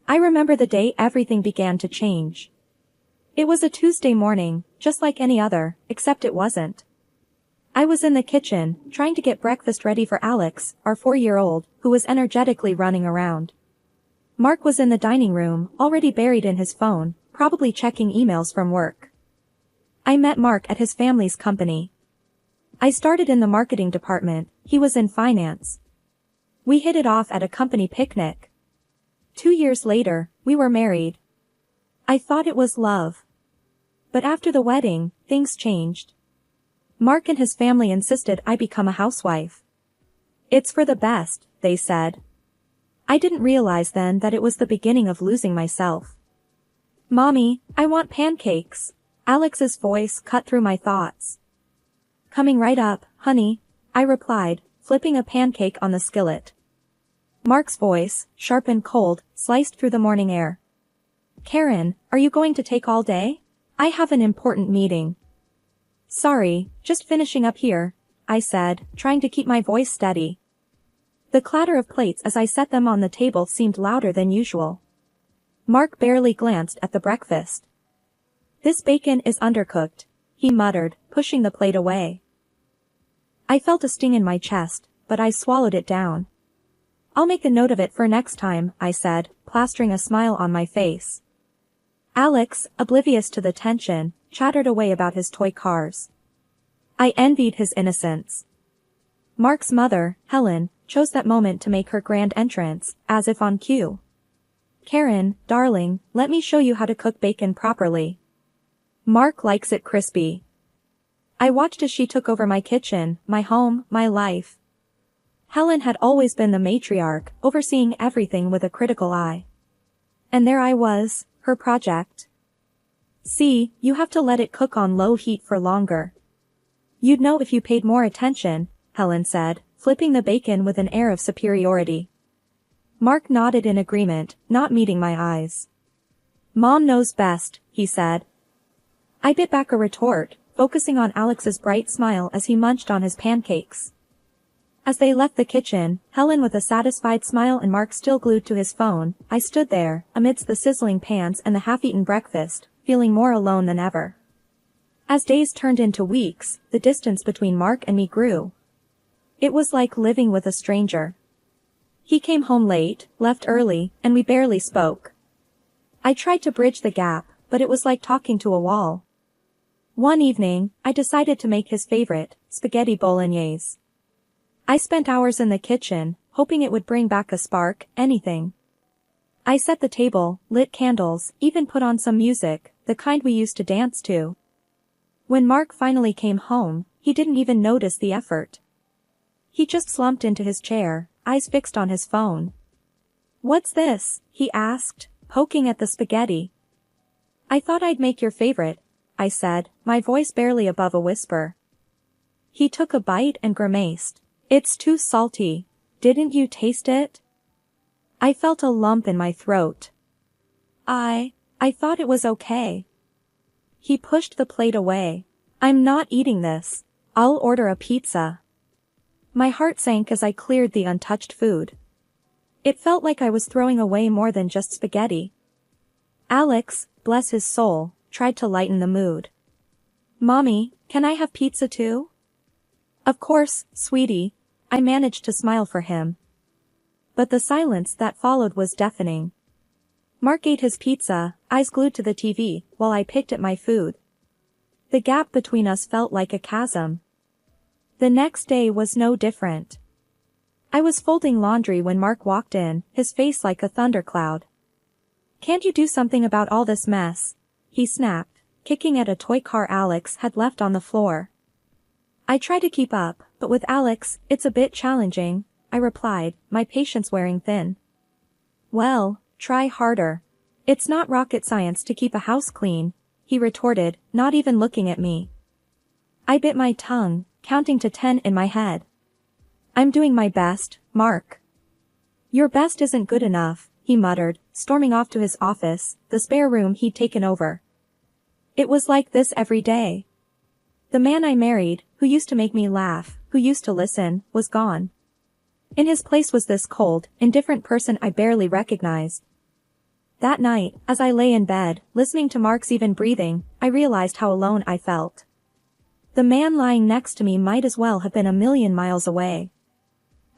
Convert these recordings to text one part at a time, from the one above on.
I remember the day everything began to change. It was a Tuesday morning, just like any other, except it wasn't. I was in the kitchen, trying to get breakfast ready for Alex, our 4-year-old, who was energetically running around. Mark was in the dining room, already buried in his phone, probably checking emails from work. I met Mark at his family's company. I started in the marketing department, he was in finance. We hit it off at a company picnic. 2 years later, we were married. I thought it was love. But after the wedding, things changed. Mark and his family insisted I become a housewife. It's for the best, they said. I didn't realize then that it was the beginning of losing myself. Mommy, I want pancakes. Alex's voice cut through my thoughts. Coming right up, honey, I replied, flipping a pancake on the skillet. Mark's voice, sharp and cold, sliced through the morning air. Karen, are you going to take all day? I have an important meeting. Sorry, just finishing up here, I said, trying to keep my voice steady. The clatter of plates as I set them on the table seemed louder than usual. Mark barely glanced at the breakfast. This bacon is undercooked, he muttered, pushing the plate away. I felt a sting in my chest, but I swallowed it down. I'll make a note of it for next time, I said, plastering a smile on my face. Alex, oblivious to the tension, chattered away about his toy cars. I envied his innocence. Mark's mother, Helen, chose that moment to make her grand entrance, as if on cue. Karen, darling, let me show you how to cook bacon properly. Mark likes it crispy. I watched as she took over my kitchen, my home, my life. Helen had always been the matriarch, overseeing everything with a critical eye. And there I was, her project. See, you have to let it cook on low heat for longer. You'd know if you paid more attention, Helen said, flipping the bacon with an air of superiority. Mark nodded in agreement, not meeting my eyes. Mom knows best, he said. I bit back a retort, focusing on Alex's bright smile as he munched on his pancakes. As they left the kitchen, Helen with a satisfied smile and Mark still glued to his phone, I stood there, amidst the sizzling pans and the half-eaten breakfast, feeling more alone than ever. As days turned into weeks, the distance between Mark and me grew. It was like living with a stranger. He came home late, left early, and we barely spoke. I tried to bridge the gap, but it was like talking to a wall. One evening, I decided to make his favorite, spaghetti bolognese. I spent hours in the kitchen, hoping it would bring back a spark, anything. I set the table, lit candles, even put on some music, the kind we used to dance to. When Mark finally came home, he didn't even notice the effort. He just slumped into his chair, eyes fixed on his phone. What's this? He asked, poking at the spaghetti. I thought I'd make your favorite, I said, my voice barely above a whisper. He took a bite and grimaced. It's too salty. Didn't you taste it? I felt a lump in my throat. I thought it was okay. He pushed the plate away. I'm not eating this. I'll order a pizza. My heart sank as I cleared the untouched food. It felt like I was throwing away more than just spaghetti. Alex, bless his soul, tried to lighten the mood. Mommy, can I have pizza too? Of course, sweetie. I managed to smile for him. But the silence that followed was deafening. Mark ate his pizza, eyes glued to the TV, while I picked at my food. The gap between us felt like a chasm. The next day was no different. I was folding laundry when Mark walked in, his face like a thundercloud. Can't you do something about all this mess? He snapped, kicking at a toy car Alex had left on the floor. I try to keep up, but with Alex, it's a bit challenging, I replied, my patience wearing thin. Well, try harder. It's not rocket science to keep a house clean, he retorted, not even looking at me. I bit my tongue, counting to 10 in my head. I'm doing my best, Mark. Your best isn't good enough, he muttered, storming off to his office, the spare room he'd taken over. It was like this every day. The man I married, who used to make me laugh, who used to listen, was gone. In his place was this cold, indifferent person I barely recognized. That night, as I lay in bed, listening to Mark's even breathing, I realized how alone I felt. The man lying next to me might as well have been a million miles away.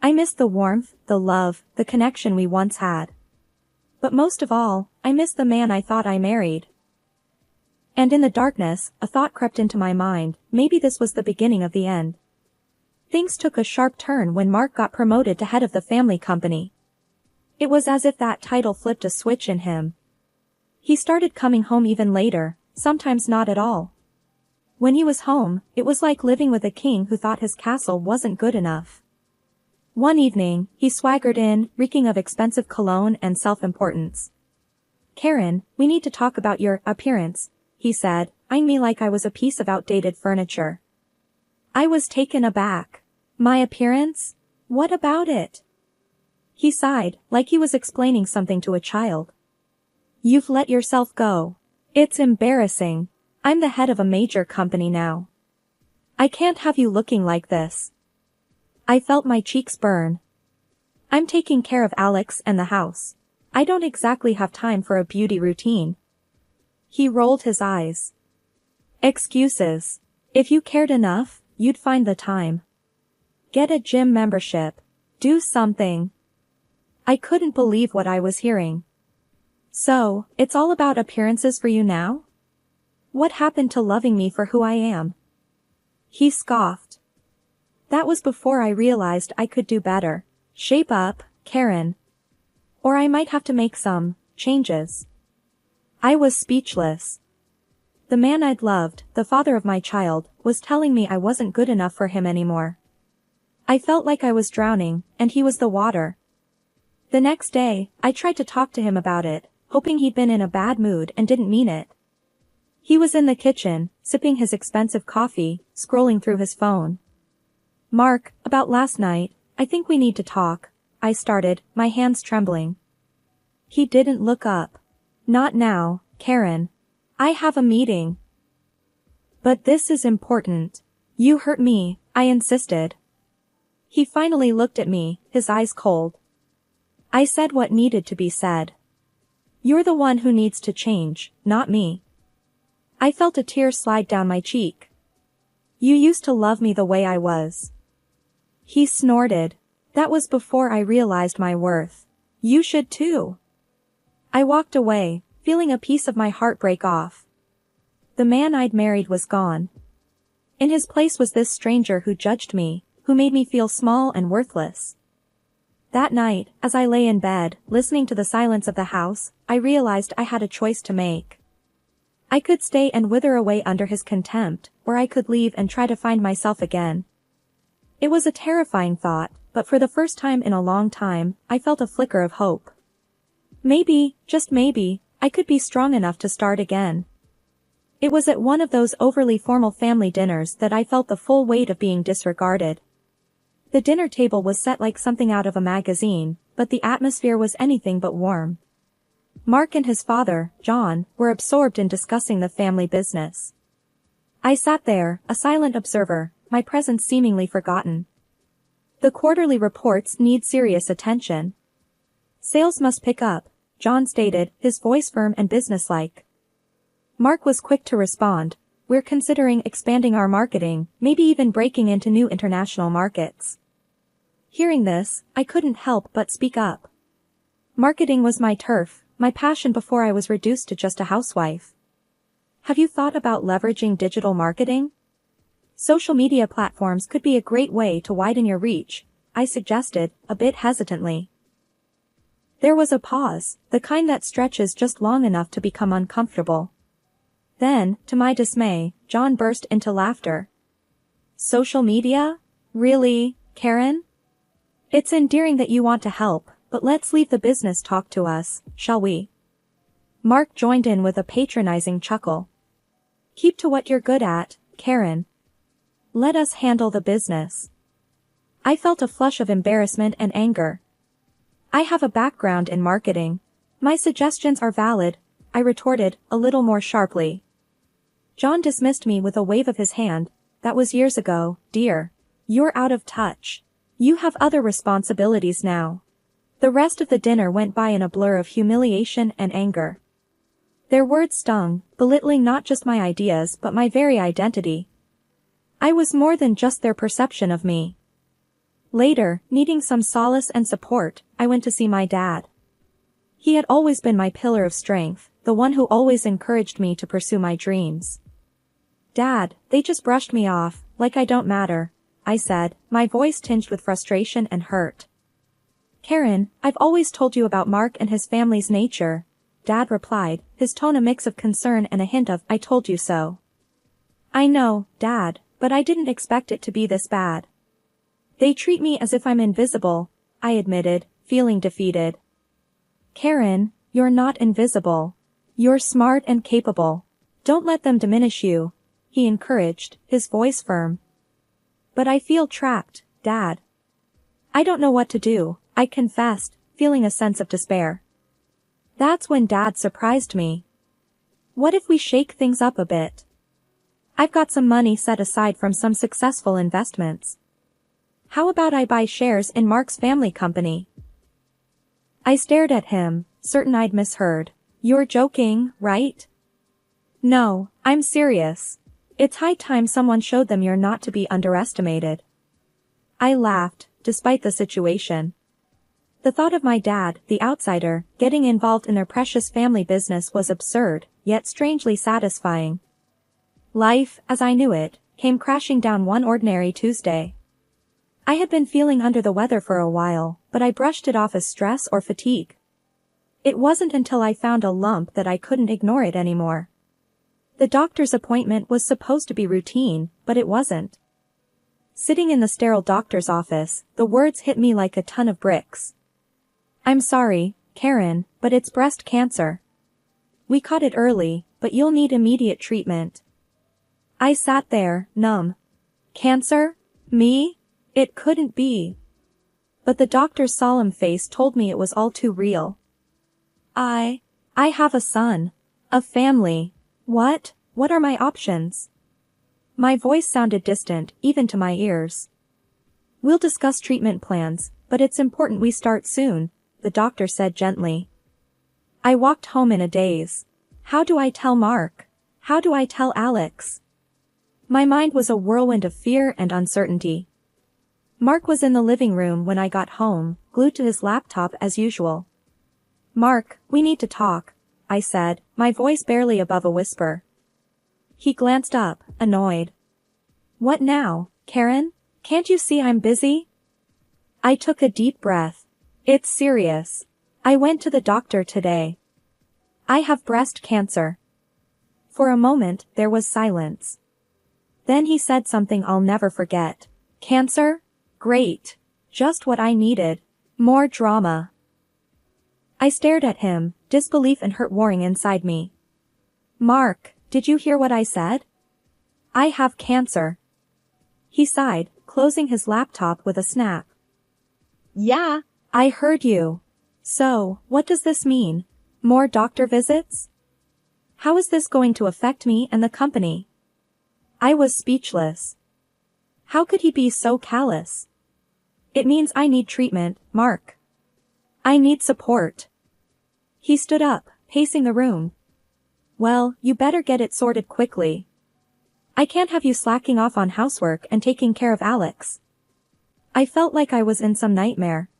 I missed the warmth, the love, the connection we once had. But most of all, I missed the man I thought I married. And in the darkness, a thought crept into my mind, maybe this was the beginning of the end. Things took a sharp turn when Mark got promoted to head of the family company. It was as if that title flipped a switch in him. He started coming home even later, sometimes not at all. When he was home, it was like living with a king who thought his castle wasn't good enough. One evening, he swaggered in, reeking of expensive cologne and self-importance. "Karen, we need to talk about your appearance," he said, eyeing me like I was a piece of outdated furniture. I was taken aback. My appearance? What about it? He sighed, like he was explaining something to a child. "You've let yourself go. It's embarrassing. I'm the head of a major company now. I can't have you looking like this." I felt my cheeks burn. "I'm taking care of Alex and the house. I don't exactly have time for a beauty routine." He rolled his eyes. "Excuses. If you cared enough, you'd find the time. Get a gym membership. Do something." I couldn't believe what I was hearing. "So, it's all about appearances for you now? What happened to loving me for who I am?" He scoffed. "That was before I realized I could do better. Shape up, Karen. Or I might have to make some changes." I was speechless. The man I'd loved, the father of my child, was telling me I wasn't good enough for him anymore. I felt like I was drowning, and he was the water. The next day, I tried to talk to him about it, hoping he'd been in a bad mood and didn't mean it. He was in the kitchen, sipping his expensive coffee, scrolling through his phone. "Mark, about last night, I think we need to talk," I started, my hands trembling. He didn't look up. "Not now, Karen. I have a meeting." "But this is important. You hurt me," I insisted. He finally looked at me, his eyes cold. I said what needed to be said. "You're the one who needs to change, not me." I felt a tear slide down my cheek. "You used to love me the way I was." He snorted. "That was before I realized my worth. You should too." I walked away, feeling a piece of my heart break off. The man I'd married was gone. In his place was this stranger who judged me, who made me feel small and worthless. That night, as I lay in bed, listening to the silence of the house, I realized I had a choice to make. I could stay and wither away under his contempt, or I could leave and try to find myself again. It was a terrifying thought, but for the first time in a long time, I felt a flicker of hope. Maybe, just maybe, I could be strong enough to start again. It was at one of those overly formal family dinners that I felt the full weight of being disregarded. The dinner table was set like something out of a magazine, but the atmosphere was anything but warm. Mark and his father, John, were absorbed in discussing the family business. I sat there, a silent observer, my presence seemingly forgotten. "The quarterly reports need serious attention. Sales must pick up," John stated, his voice firm and businesslike. Mark was quick to respond, "We're considering expanding our marketing, maybe even breaking into new international markets." Hearing this, I couldn't help but speak up. Marketing was my turf, my passion before I was reduced to just a housewife. "Have you thought about leveraging digital marketing? Social media platforms could be a great way to widen your reach," I suggested, a bit hesitantly. There was a pause, the kind that stretches just long enough to become uncomfortable. Then, to my dismay, John burst into laughter. "Social media? Really, Karen? It's endearing that you want to help, but let's leave the business talk to us, shall we?" Mark joined in with a patronizing chuckle. "Keep to what you're good at, Karen. Let us handle the business." I felt a flush of embarrassment and anger. "I have a background in marketing. My suggestions are valid," I retorted, a little more sharply. John dismissed me with a wave of his hand. "That was years ago, dear. You're out of touch. You have other responsibilities now." The rest of the dinner went by in a blur of humiliation and anger. Their words stung, belittling not just my ideas but my very identity. I was more than just their perception of me. Later, needing some solace and support, I went to see my dad. He had always been my pillar of strength, the one who always encouraged me to pursue my dreams. "Dad, they just brushed me off, like I don't matter," I said, my voice tinged with frustration and hurt. "Karen, I've always told you about Mark and his family's nature," Dad replied, his tone a mix of concern and a hint of, "I told you so." "I know, Dad, but I didn't expect it to be this bad." "They treat me as if I'm invisible," I admitted, feeling defeated. "Karen, you're not invisible. You're smart and capable. Don't let them diminish you," he encouraged, his voice firm. "But I feel trapped, Dad. I don't know what to do," I confessed, feeling a sense of despair. That's when Dad surprised me. "What if we shake things up a bit? I've got some money set aside from some successful investments. How about I buy shares in Mark's family company?" I stared at him, certain I'd misheard. "You're joking, right?" "No, I'm serious. It's high time someone showed them you're not to be underestimated." I laughed, despite the situation. The thought of my dad, the outsider, getting involved in their precious family business was absurd, yet strangely satisfying. Life, as I knew it, came crashing down one ordinary Tuesday. I had been feeling under the weather for a while, but I brushed it off as stress or fatigue. It wasn't until I found a lump that I couldn't ignore it anymore. The doctor's appointment was supposed to be routine, but it wasn't. Sitting in the sterile doctor's office, the words hit me like a ton of bricks. "I'm sorry, Karen, but it's breast cancer. We caught it early, but you'll need immediate treatment." I sat there, numb. Cancer? Me? It couldn't be. But the doctor's solemn face told me it was all too real. I have a son. A family. What are my options?" My voice sounded distant, even to my ears. "We'll discuss treatment plans, but it's important we start soon," the doctor said gently. I walked home in a daze. How do I tell Mark? How do I tell Alex? My mind was a whirlwind of fear and uncertainty. Mark was in the living room when I got home, glued to his laptop as usual. "Mark, we need to talk," I said, my voice barely above a whisper. He glanced up, annoyed. "What now, Karen? Can't you see I'm busy?" I took a deep breath. "It's serious. I went to the doctor today. I have breast cancer." For a moment, there was silence. Then he said something I'll never forget. "Cancer? Great. Just what I needed. More drama." I stared at him, disbelief and hurt warring inside me. "Mark, did you hear what I said? I have cancer." He sighed, closing his laptop with a snap. "Yeah, I heard you. So, what does this mean? More doctor visits? How is this going to affect me and the company?" I was speechless. How could he be so callous? "It means I need treatment, Mark. I need support." He stood up, pacing the room. "Well, you better get it sorted quickly. I can't have you slacking off on housework and taking care of Alex." I felt like I was in some nightmare.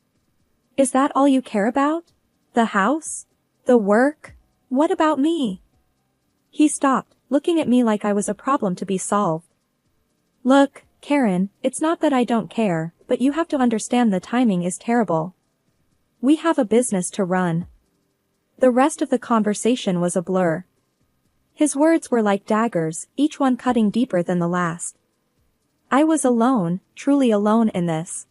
"Is that all you care about? The house? The work? What about me?" He stopped, looking at me like I was a problem to be solved. "Look, Karen, it's not that I don't care, but you have to understand the timing is terrible. We have a business to run." The rest of the conversation was a blur. His words were like daggers, each one cutting deeper than the last. I was alone, truly alone in this.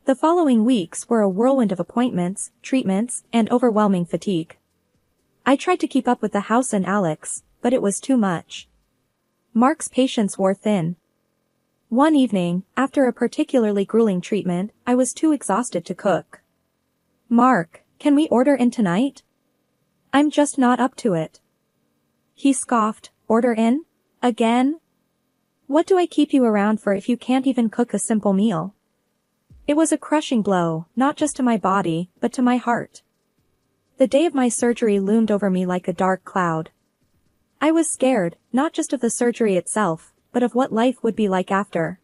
The following weeks were a whirlwind of appointments, treatments, and overwhelming fatigue. I tried to keep up with the house and Alex, but it was too much. Mark's patience wore thin. One evening, after a particularly grueling treatment, I was too exhausted to cook. "Mark, can we order in tonight? I'm just not up to it." He scoffed. "Order in? Again? What do I keep you around for if you can't even cook a simple meal?" It was a crushing blow, not just to my body, but to my heart. The day of my surgery loomed over me like a dark cloud. I was scared, not just of the surgery itself, but of what life would be like after.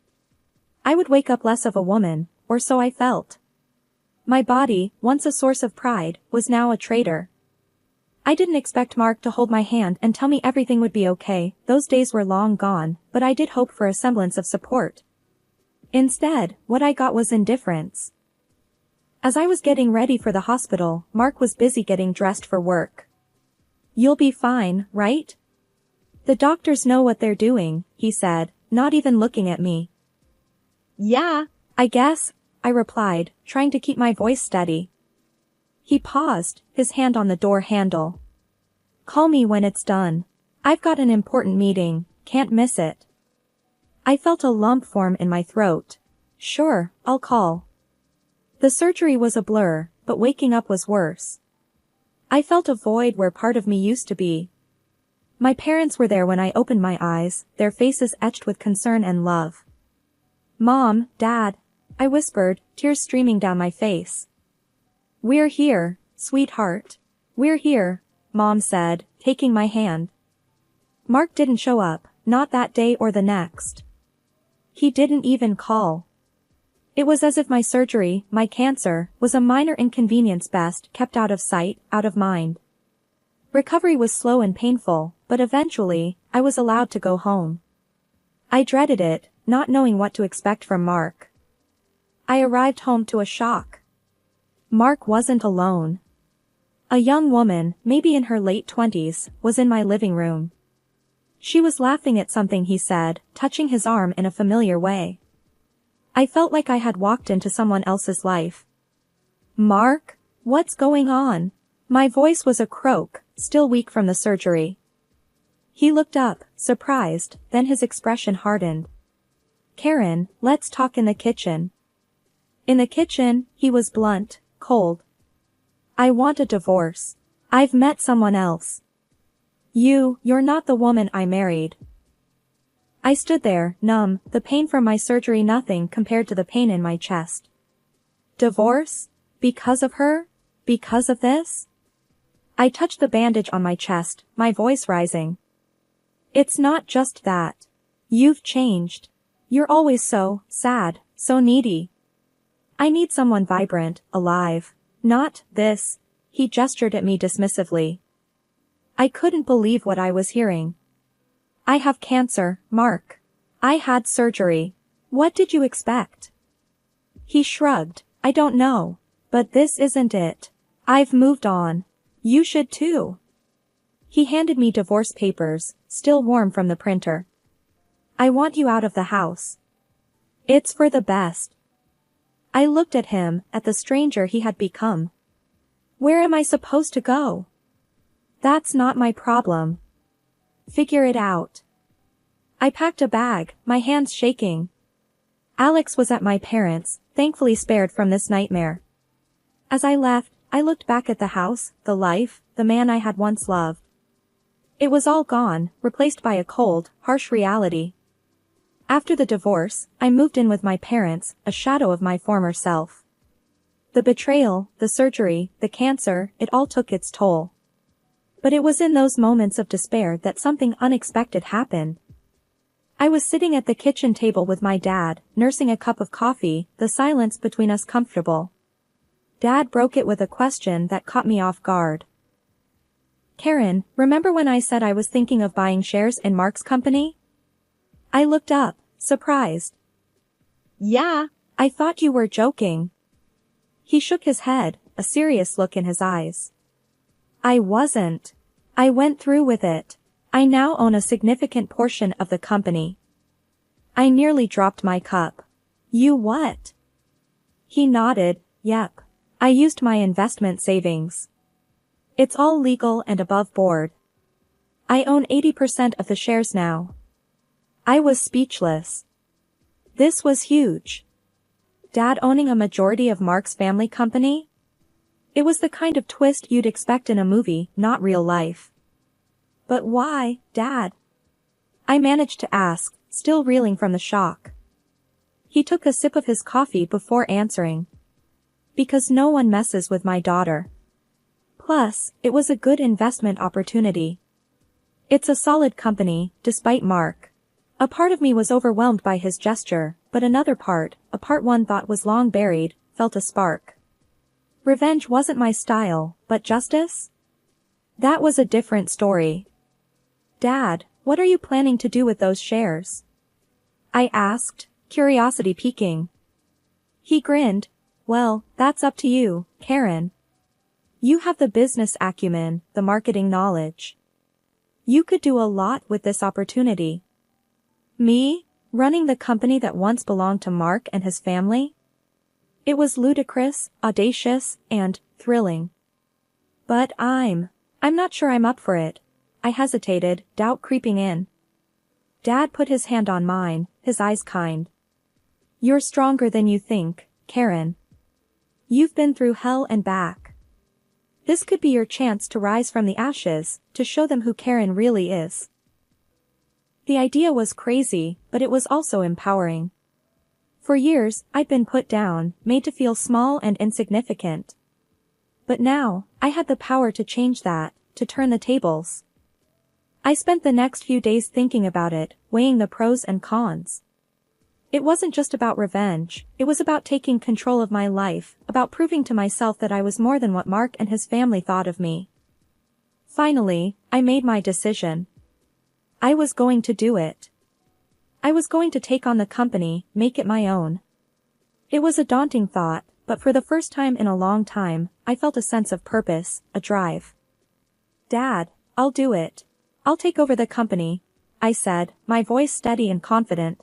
I would wake up less of a woman, or so I felt. My body, once a source of pride, was now a traitor. I didn't expect Mark to hold my hand and tell me everything would be okay, those days were long gone, but I did hope for a semblance of support. Instead, what I got was indifference. As I was getting ready for the hospital, Mark was busy getting dressed for work. "You'll be fine, right? The doctors know what they're doing," he said, not even looking at me. "Yeah, I guess," I replied, trying to keep my voice steady. He paused, his hand on the door handle. "Call me when it's done. I've got an important meeting, can't miss it." I felt a lump form in my throat. "Sure, I'll call." The surgery was a blur, but waking up was worse. I felt a void where part of me used to be. My parents were there when I opened my eyes, their faces etched with concern and love. "Mom, Dad," I whispered, tears streaming down my face. "We're here, sweetheart. We're here," Mom said, taking my hand. Mark didn't show up, not that day or the next. He didn't even call. It was as if my surgery, my cancer, was a minor inconvenience best kept out of sight, out of mind. Recovery was slow and painful, but eventually, I was allowed to go home. I dreaded it, not knowing what to expect from Mark. I arrived home to a shock. Mark wasn't alone. A young woman, maybe in her late 20s, was in my living room. She was laughing at something he said, touching his arm in a familiar way. I felt like I had walked into someone else's life. "Mark? What's going on?" My voice was a croak, still weak from the surgery. He looked up, surprised, then his expression hardened. "Karen, let's talk in the kitchen." In the kitchen, he was blunt, cold. "I want a divorce. I've met someone else. You're not the woman I married." I stood there, numb, the pain from my surgery nothing compared to the pain in my chest. Divorce? Because of her? Because of this? I touched the bandage on my chest, my voice rising. "It's not just that. You've changed. You're always so sad, so needy. I need someone vibrant, alive. Not this." He gestured at me dismissively. I couldn't believe what I was hearing. "I have cancer, Mark. I had surgery. What did you expect?" He shrugged. "I don't know. But this isn't it. I've moved on. You should too." He handed me divorce papers, still warm from the printer. "I want you out of the house. It's for the best." I looked at him, at the stranger he had become. "Where am I supposed to go?" "That's not my problem. Figure it out." I packed a bag, my hands shaking. Alex was at my parents', thankfully spared from this nightmare. As I left, I looked back at the house, the life, the man I had once loved. It was all gone, replaced by a cold, harsh reality. After the divorce, I moved in with my parents, a shadow of my former self. The betrayal, the surgery, the cancer, it all took its toll. But it was in those moments of despair that something unexpected happened. I was sitting at the kitchen table with my dad, nursing a cup of coffee, the silence between us comfortable. Dad broke it with a question that caught me off guard. "Karen, remember when I said I was thinking of buying shares in Mark's company?" I looked up, surprised. "Yeah, I thought you were joking." He shook his head, a serious look in his eyes. "I wasn't. I went through with it. I now own a significant portion of the company." I nearly dropped my cup. "You what?" He nodded. "Yep. I used my investment savings. It's all legal and above board. I own 80% of the shares now." I was speechless. This was huge. Dad owning a majority of Mark's family company? It was the kind of twist you'd expect in a movie, not real life. "But why, Dad?" I managed to ask, still reeling from the shock. He took a sip of his coffee before answering. Because no one messes with my daughter. Plus, it was a good investment opportunity. It's a solid company, despite Mark. A part of me was overwhelmed by his gesture, but another part, a part one thought was long buried, felt a spark. Revenge wasn't my style, but justice? That was a different story. Dad, what are you planning to do with those shares? I asked, curiosity piquing. He grinned. Well, that's up to you, Karen. You have the business acumen, the marketing knowledge. You could do a lot with this opportunity. Me? Running the company that once belonged to Mark and his family? It was ludicrous, audacious, and thrilling. But I'm not sure I'm up for it. I hesitated, doubt creeping in. Dad put his hand on mine, his eyes kind. You're stronger than you think, Karen. You've been through hell and back. This could be your chance to rise from the ashes, to show them who Karen really is. The idea was crazy, but it was also empowering. For years, I'd been put down, made to feel small and insignificant. But now, I had the power to change that, to turn the tables. I spent the next few days thinking about it, weighing the pros and cons. It wasn't just about revenge, it was about taking control of my life, about proving to myself that I was more than what Mark and his family thought of me. Finally, I made my decision. I was going to do it. I was going to take on the company, make it my own. It was a daunting thought, but for the first time in a long time, I felt a sense of purpose, a drive. Dad, I'll do it. I'll take over the company, I said, my voice steady and confident.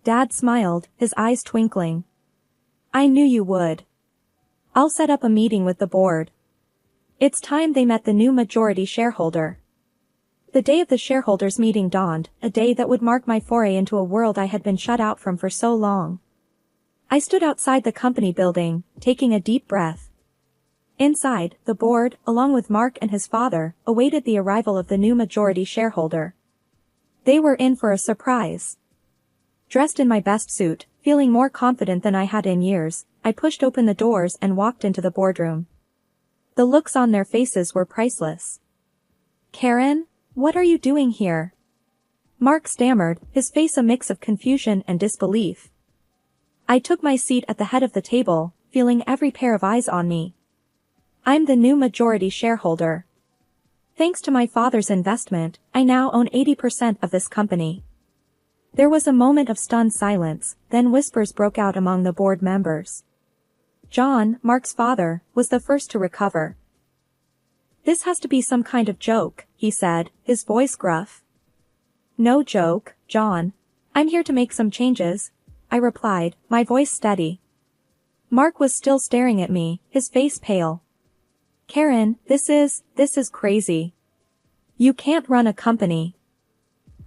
Dad smiled, his eyes twinkling. I knew you would. I'll set up a meeting with the board. It's time they met the new majority shareholder. The day of the shareholders' meeting dawned, a day that would mark my foray into a world I had been shut out from for so long. I stood outside the company building, taking a deep breath. Inside, the board, along with Mark and his father, awaited the arrival of the new majority shareholder. They were in for a surprise. Dressed in my best suit, feeling more confident than I had in years, I pushed open the doors and walked into the boardroom. The looks on their faces were priceless. Karen, what are you doing here? Mark stammered, his face a mix of confusion and disbelief. I took my seat at the head of the table, feeling every pair of eyes on me. I'm the new majority shareholder. Thanks to my father's investment, I now own 80% of this company. There was a moment of stunned silence, then whispers broke out among the board members. John, Mark's father, was the first to recover. This has to be some kind of joke, he said, his voice gruff. No joke, John. I'm here to make some changes, I replied, my voice steady. Mark was still staring at me, his face pale. Karen, this is crazy. You can't run a company.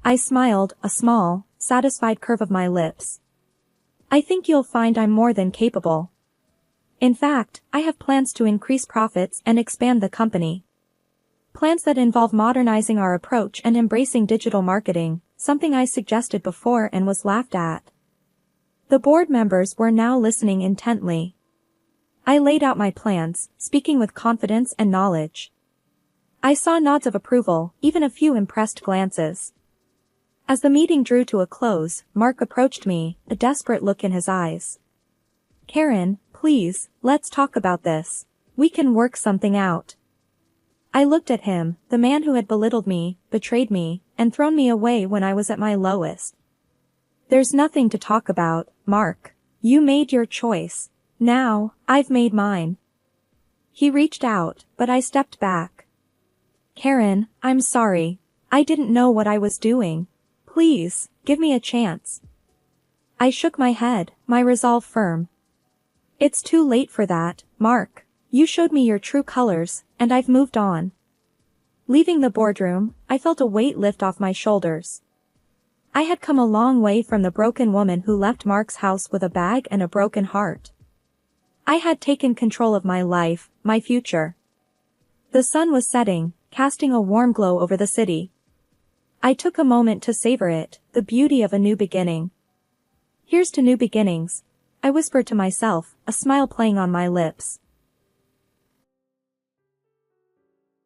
I smiled, a small, satisfied curve of my lips. I think you'll find I'm more than capable. In fact, I have plans to increase profits and expand the company. Plans that involve modernizing our approach and embracing digital marketing, something I suggested before and was laughed at. The board members were now listening intently. I laid out my plans, speaking with confidence and knowledge. I saw nods of approval, even a few impressed glances. As the meeting drew to a close, Mark approached me, a desperate look in his eyes. Karen, please, let's talk about this. We can work something out. I looked at him, the man who had belittled me, betrayed me, and thrown me away when I was at my lowest. There's nothing to talk about, Mark. You made your choice. Now, I've made mine. He reached out, but I stepped back. Karen, I'm sorry. I didn't know what I was doing. Please, give me a chance. I shook my head, my resolve firm. It's too late for that, Mark. You showed me your true colors, and I've moved on. Leaving the boardroom, I felt a weight lift off my shoulders. I had come a long way from the broken woman who left Mark's house with a bag and a broken heart. I had taken control of my life, my future. The sun was setting, casting a warm glow over the city. I took a moment to savor it, the beauty of a new beginning. Here's to new beginnings. I whispered to myself, a smile playing on my lips.